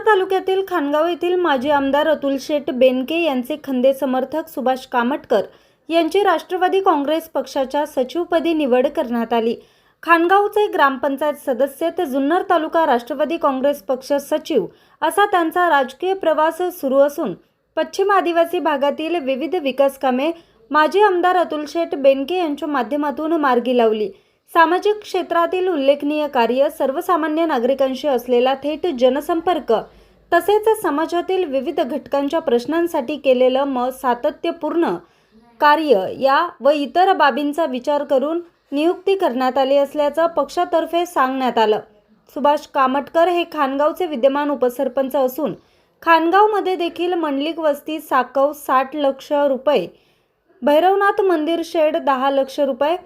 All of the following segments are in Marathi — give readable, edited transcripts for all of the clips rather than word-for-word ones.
तालुक्यातील खानगाव येथील माजी आमदार अतुल शेठ बेनके यांचे खंदे समर्थक सुभाष कामटकर यांची राष्ट्रवादी काँग्रेस पक्षाच्या सचिवपदी निवड करण्यात आली। खानगावचे ग्रामपंचायत सदस्य ते जुन्नर तालुका राष्ट्रवादी काँग्रेस पक्ष सचिव असा त्यांचा राजकीय प्रवास सुरू असून पश्चिम आदिवासी भागातील विविध विकास कामे माजी आमदार अतुल शेठ बेनके यांच्या माध्यमातून मार्गी लावली। सामाजिक क्षेत्रातील उल्लेखनीय कार्य, सर्वसामान्य नागरिकांशी असलेला थेट जनसंपर्क तसेच समाजातील विविध घटकांच्या प्रश्नांसाठी केलेलं सातत्यपूर्ण कार्य या व इतर बाबींचा विचार करून नियुक्ती करण्यात आली असल्याचं पक्षातर्फे सांगण्यात आलं। सुभाष कामटकर हे खानगावचे विद्यमान उपसरपंच असून खानगावमध्ये देखील मंडलिक वस्ती साकव 60 लाख रुपये, भैरवनाथ मंदिर शेड 10 लाख रुपये,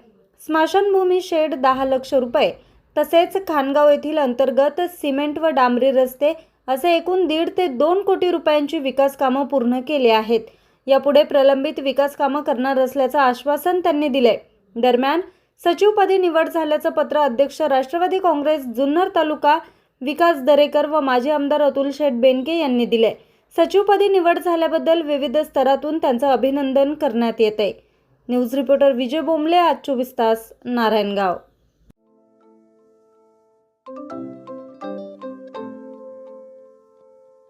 स्मशानभूमी शेड 10 लाख रुपये तसेच खानगाव येथील अंतर्गत सिमेंट व डांबरी रस्ते असे एकूण 1.5 ते 2 कोटी रुपयांची विकास कामं पूर्ण केली आहेत। यापुढे प्रलंबित विकास कामं करणार असल्याचं आश्वासन त्यांनी दिले। दरम्यान सचिवपदी निवड झाल्याचं पत्र अध्यक्ष राष्ट्रवादी काँग्रेस जुन्नर तालुका विकास दरेकर व माजी आमदार अतुल शेठ बेनके यांनी दिले। सचिवपदी निवड झाल्याबद्दल विविध स्तरातून त्यांचं अभिनंदन करण्यात येते। न्यूज रिपोर्टर विजय बोंबले, आज 24 तास, नारायणगाव।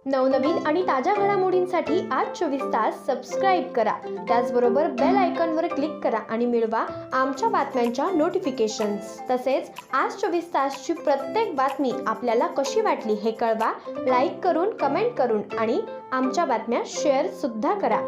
नवनवीन आणि ताज्या घडामोडींसाठी आज 24 तास सबस्क्राईब करा। त्याचबरोबर बेल आयकॉनवर क्लिक करा आणि मिळवा आमच्या बातम्यांच्या नोटिफिकेशन्स। तसेच आज 24 तासची प्रत्येक बातमी आपल्याला कशी वाटली हे कळवा, लाईक करून, कमेंट करून आणि आमच्या बातम्या शेअर सुद्धा करा।